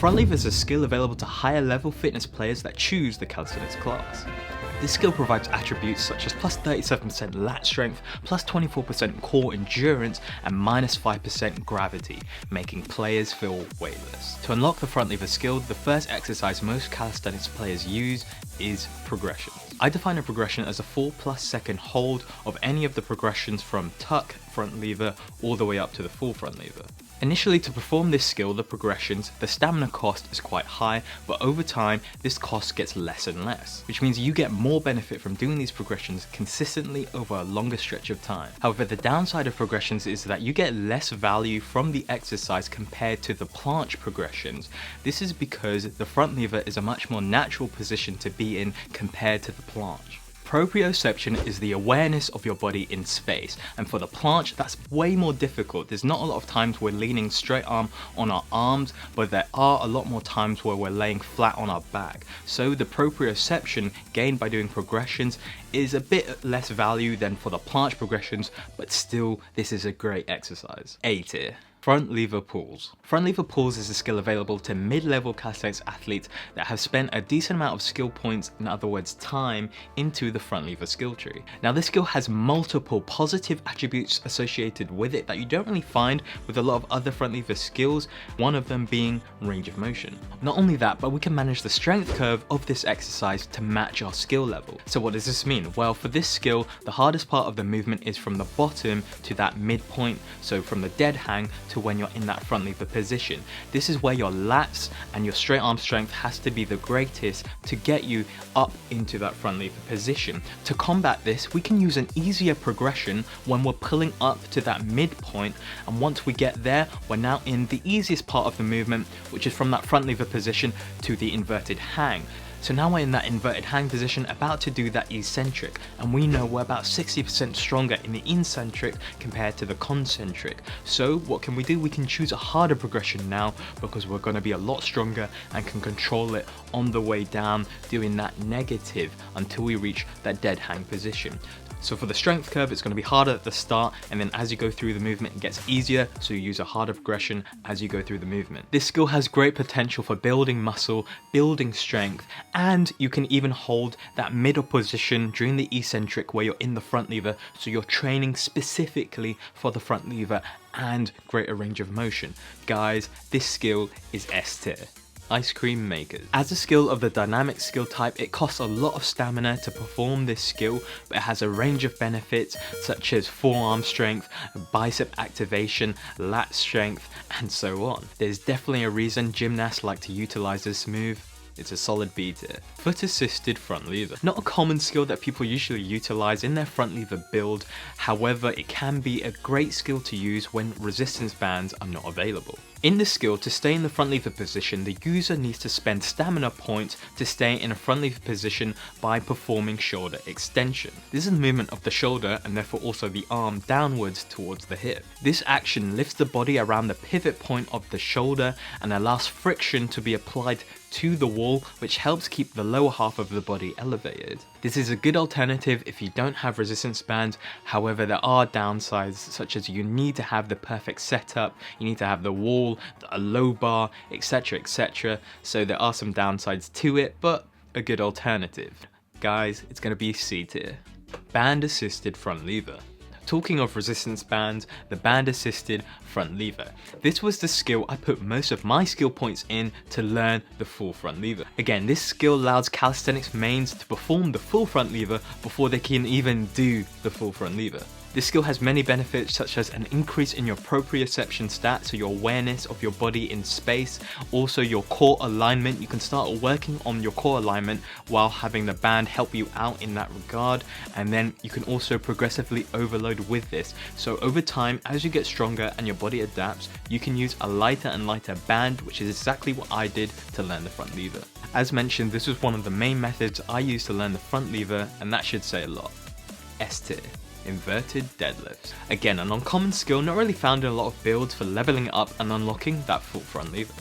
Front lever is a skill available to higher level fitness players that choose the calisthenics class. This skill provides attributes such as plus 37% lat strength, plus 24% core endurance, and minus 5% gravity, making players feel weightless. To unlock the front lever skill, the first exercise most calisthenics players use is progressions. I define a progression as a 4+ second hold of any of the progressions from tuck front lever all the way up to the full front lever. Initially, to perform this skill, the progressions, the stamina cost is quite high, but over time, this cost gets less and less, which means you get more benefit from doing these progressions consistently over a longer stretch of time. However, the downside of progressions is that you get less value from the exercise compared to the planche progressions. This is because the front lever is a much more natural position to be in compared to the planche. Proprioception is the awareness of your body in space, and for the planche that's way more difficult. There's not a lot of times we're leaning straight arm on our arms, but there are a lot more times where we're laying flat on our back. So the proprioception gained by doing progressions is a bit less value than for the planche progressions, but still this is a great exercise. A tier. Front lever pulls. Front lever pulls is a skill available to mid-level calisthenics athletes that have spent a decent amount of skill points, in other words time, into the front lever skill tree. Now this skill has multiple positive attributes associated with it that you don't really find with a lot of other front lever skills, one of them being range of motion. Not only that, but we can manage the strength curve of this exercise to match our skill level. So what does this mean? Well, for this skill, the hardest part of the movement is from the bottom to that midpoint, so from the dead hang to when you're in that front lever position. This is where your lats and your straight arm strength has to be the greatest to get you up into that front lever position. To combat this, we can use an easier progression when we're pulling up to that midpoint, and once we get there, we're now in the easiest part of the movement, which is from that front lever position to the inverted hang. So now we're in that inverted hang position, about to do that eccentric, and we know we're about 60% stronger in the eccentric compared to the concentric. So what can we do? We can choose a harder progression now because we're going to be a lot stronger and can control it on the way down, doing that negative until we reach that dead hang position. So for the strength curve, it's going to be harder at the start, and then as you go through the movement, it gets easier, so you use a harder progression as you go through the movement. This skill has great potential for building muscle, building strength, and you can even hold that middle position during the eccentric where you're in the front lever, so you're training specifically for the front lever and greater range of motion. Guys, this skill is S tier. Ice cream makers. As a skill of the dynamic skill type, it costs a lot of stamina to perform this skill, but it has a range of benefits such as forearm strength, bicep activation, lat strength, and so on. There's definitely a reason gymnasts like to utilize this move. It's a solid B tier. Foot assisted front lever. Not a common skill that people usually utilize in their front lever build, however it can be a great skill to use when resistance bands are not available. In this skill, to stay in the front lever position, the user needs to spend stamina points to stay in a front lever position by performing shoulder extension. This is the movement of the shoulder and therefore also the arm downwards towards the hip. This action lifts the body around the pivot point of the shoulder and allows friction to be applied to the wall, which helps keep the lower half of the body elevated. This is a good alternative if you don't have resistance bands, however there are downsides such as you need to have the perfect setup, you need to have the wall, a low bar, etc, so there are some downsides to it, but a good alternative. Guys, it's going to be C tier. Band assisted front lever. Talking of resistance bands, the band assisted front lever. This was the skill I put most of my skill points in to learn the full front lever. Again, this skill allows calisthenics mains to perform the full front lever before they can even do the full front lever. This skill has many benefits such as an increase in your proprioception stat, so your awareness of your body in space, also your core alignment. You can start working on your core alignment while having the band help you out in that regard, and then you can also progressively overload with this. So over time, as you get stronger and your body adapts, you can use a lighter and lighter band, which is exactly what I did to learn the front lever. As mentioned, this was one of the main methods I used to learn the front lever, and that should say a lot. S tier. Inverted deadlifts. Again, an uncommon skill not really found in a lot of builds for leveling up and unlocking that full front lever.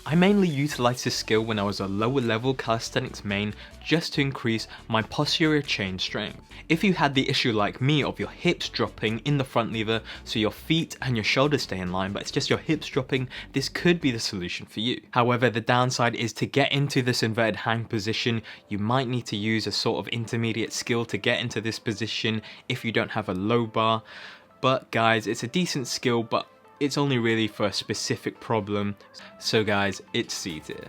I mainly utilised this skill when I was a lower level calisthenics main just to increase my posterior chain strength. If you had the issue like me of your hips dropping in the front lever so your feet and your shoulders stay in line but it's just your hips dropping, this could be the solution for you. However, the downside is to get into this inverted hang position, you might need to use a sort of intermediate skill to get into this position if you don't have a low bar. But guys, it's a decent skill, but it's only really for a specific problem. So guys, it's C tier.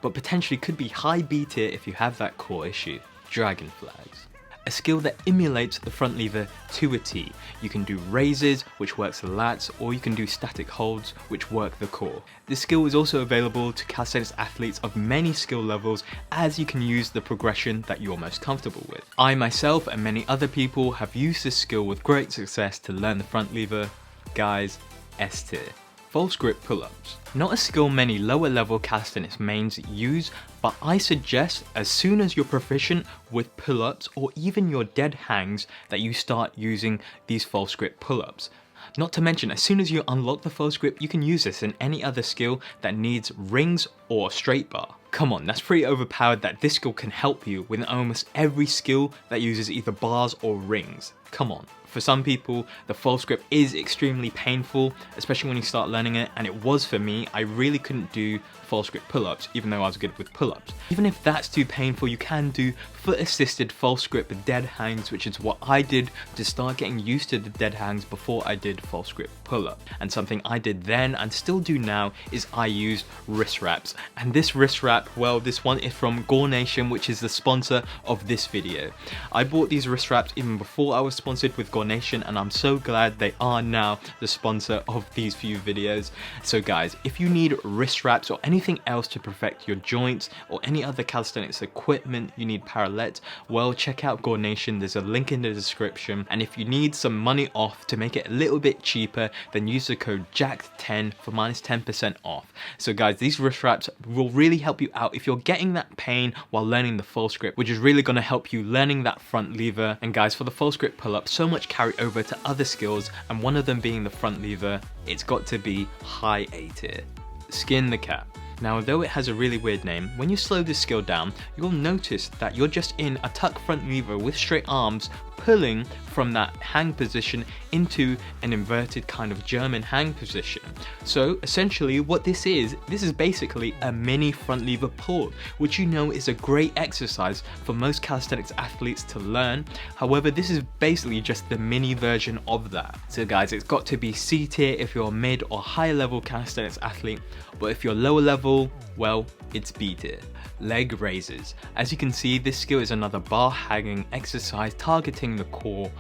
But potentially could be high B tier if you have that core issue. Dragon flags. A skill that emulates the front lever to a T. You can do raises, which works the lats, or you can do static holds, which work the core. This skill is also available to calisthenics athletes of many skill levels, as you can use the progression that you're most comfortable with. I myself and many other people have used this skill with great success to learn the front lever. Guys, S tier. False grip pull-ups. Not a skill many lower level calisthenics mains use, but I suggest as soon as you're proficient with pull-ups or even your dead hangs that you start using these false grip pull-ups. Not to mention, as soon as you unlock the false grip, you can use this in any other skill that needs rings or a straight bar. Come on, that's pretty overpowered that this skill can help you with almost every skill that uses either bars or rings. Come on. For some people, the false grip is extremely painful, especially when you start learning it, and it was for me. I really couldn't do false grip pull-ups, even though I was good with pull-ups. Even if that's too painful, you can do foot-assisted false grip dead hangs, which is what I did to start getting used to the dead hangs before I did false grip pull-up. And something I did then, and still do now, is I used wrist wraps. And this wrist wrap, well, this one is from Gore Nation, which is the sponsor of this video. I bought these wrist wraps even before I was sponsored with Gore Nation, and I'm so glad they are now the sponsor of these few videos. So guys, if you need wrist wraps or anything else to perfect your joints or any other calisthenics equipment, you need parallettes, well, check out Gore Nation. There's a link in the description, and if you need some money off to make it a little bit cheaper, then use the code JACKED10 for minus 10% off. So guys, these wrist wraps will really help you out if you're getting that pain while learning the false grip, which is really going to help you learning that front lever. And guys, for the false grip pull-up, so much carry over to other skills, and one of them being the front lever. It's got to be high A tier. Skin the cat. Now, although it has a really weird name, when you slow this skill down, you'll notice that you're just in a tuck front lever with straight arms, pulling from that hang position into an inverted kind of German hang position. So essentially what this is basically a mini front lever pull, which you know is a great exercise for most calisthenics athletes to learn. However, this is basically just the mini version of that. So guys, it's got to be C tier if you're a mid or high level calisthenics athlete, but if you're lower level, well, it's B tier. Leg raises. As you can see, this skill is another bar hanging exercise targeting the core,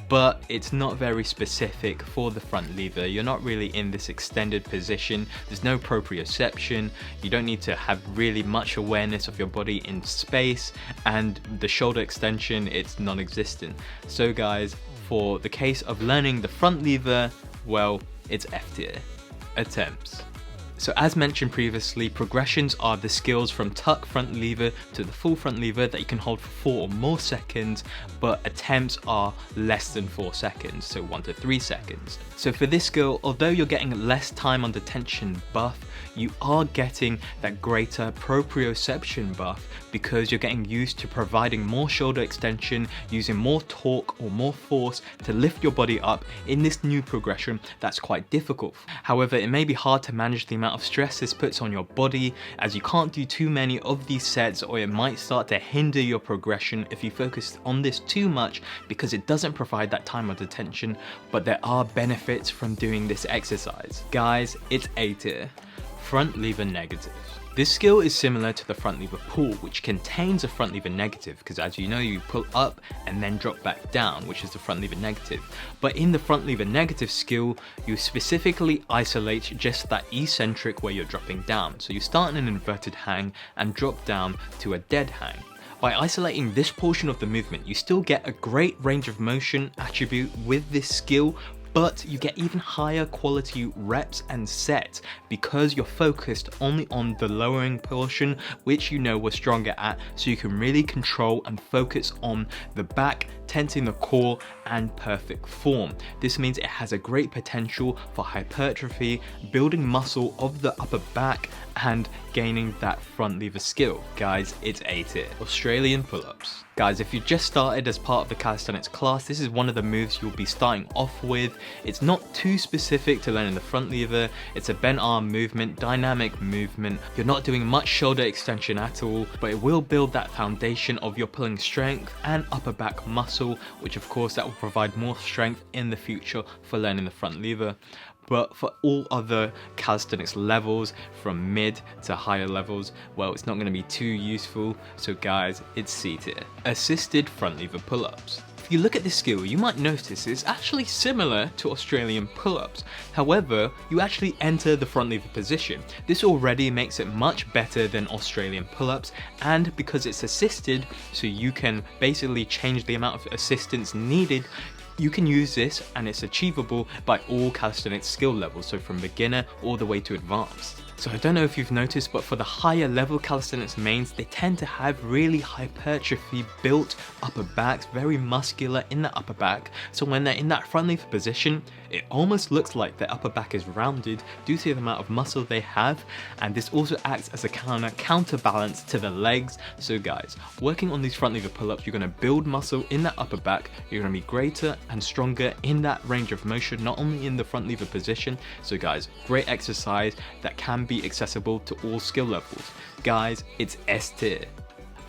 but it's not very specific for the front lever. You're not really in this extended position. There's no proprioception. You don't need to have really much awareness of your body in space, and the shoulder extension, it's non-existent. So guys, for the case of learning the front lever, well, it's F tier. Attempts. So as mentioned previously, progressions are the skills from tuck front lever to the full front lever that you can hold for 4 or more seconds, but attempts are less than 4 seconds, so 1 to 3 seconds. So for this skill, although you're getting less time under tension buff, you are getting that greater proprioception buff because you're getting used to providing more shoulder extension, using more torque or more force to lift your body up in this new progression that's quite difficult. However, it may be hard to manage the amount of stress this puts on your body, as you can't do too many of these sets, or it might start to hinder your progression if you focus on this too much, because it doesn't provide that time under tension. But there are benefits from doing this exercise. Guys, it's A tier. Front lever negative. This skill is similar to the front lever pull, which contains a front lever negative, because as you know, you pull up and then drop back down, which is the front lever negative. But in the front lever negative skill, you specifically isolate just that eccentric where you're dropping down. So you start in an inverted hang and drop down to a dead hang. By isolating this portion of the movement, you still get a great range of motion attribute with this skill, but you get even higher quality reps and sets because you're focused only on the lowering portion, which you know we're stronger at, so you can really control and focus on the back tensing the core and perfect form. This means it has a great potential for hypertrophy, building muscle of the upper back, and gaining that front lever skill. Guys, it's A tier. Australian pull-ups. Guys, if you just started as part of the calisthenics class, this is one of the moves you'll be starting off with. It's not too specific to learning the front lever. It's a bent arm movement, dynamic movement. You're not doing much shoulder extension at all, but it will build that foundation of your pulling strength and upper back muscle, which of course that will provide more strength in the future for learning the front lever. But for all other calisthenics levels, from mid to higher levels, well, it's not going to be too useful. So guys, it's C tier. Assisted front lever pull-ups. If you look at this skill, you might notice it's actually similar to Australian pull-ups. However, you actually enter the front lever position. This already makes it much better than Australian pull-ups, and because it's assisted, so you can basically change the amount of assistance needed, you can use this and it's achievable by all calisthenics skill levels, so from beginner all the way to advanced. So I don't know if you've noticed, but for the higher level calisthenics mains, they tend to have really hypertrophy built upper backs, very muscular in the upper back. So when they're in that front lever position, it almost looks like their upper back is rounded due to the amount of muscle they have. And this also acts as a counterbalance to the legs. So guys, working on these front lever pull-ups, you're gonna build muscle in that upper back. You're gonna be greater and stronger in that range of motion, not only in the front lever position. So guys, great exercise that can be accessible to all skill levels. Guys, it's S tier.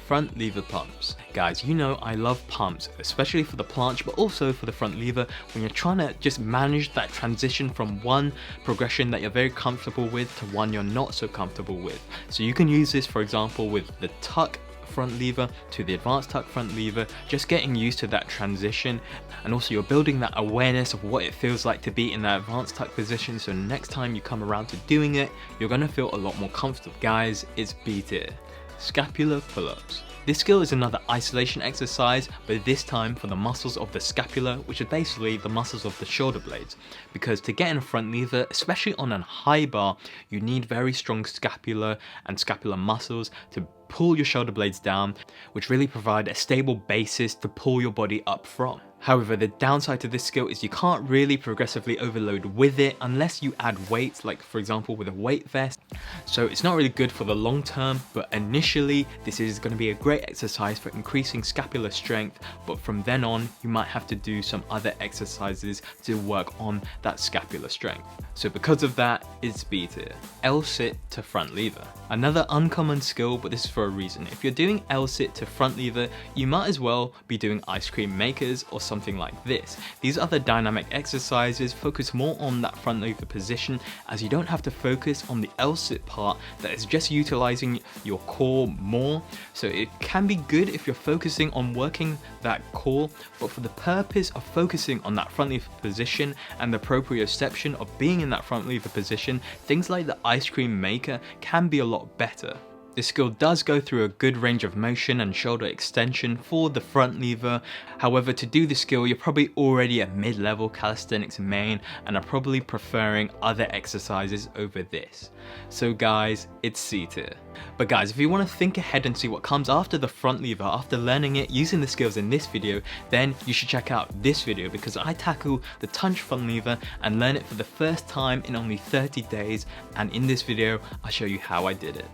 Front lever pumps. Guys, you know I love pumps, especially for the planche, but also for the front lever when you're trying to just manage that transition from one progression that you're very comfortable with to one you're not so comfortable with. So you can use this, for example, with the tuck front lever to the advanced tuck front lever, just getting used to that transition, and also you're building that awareness of what it feels like to be in that advanced tuck position, so next time you come around to doing it, you're gonna feel a lot more comfortable. Guys, it's B tier. Scapular pull-ups. This skill is another isolation exercise, but this time for the muscles of the scapula, which are basically the muscles of the shoulder blades. Because to get in a front lever, especially on a high bar, you need very strong scapula and scapular muscles to pull your shoulder blades down, which really provide a stable basis to pull your body up from. However, the downside to this skill is you can't really progressively overload with it unless you add weights, like for example with a weight vest. So it's not really good for the long term, but initially this is going to be a great exercise for increasing scapular strength, but from then on you might have to do some other exercises to work on that scapular strength. So because of that, it's B tier. L-sit to front lever. Another uncommon skill, but this is for a reason. If you're doing L-sit to front lever, you might as well be doing ice cream makers or something like this. These other dynamic exercises focus more on that front lever position, as you don't have to focus on the L-sit part that is just utilizing your core more. So it can be good if you're focusing on working that core, but for the purpose of focusing on that front lever position and the proprioception of being in that front lever position, things like the ice cream maker can be a lot better. This skill does go through a good range of motion and shoulder extension for the front lever. However, to do this skill, you're probably already a mid-level calisthenics main and are probably preferring other exercises over this. So guys, it's C tier. But guys, if you want to think ahead and see what comes after the front lever, after learning it, using the skills in this video, then you should check out this video, because I tackle the Planche front lever and learn it for the first time in only 30 days. And in this video, I'll show you how I did it.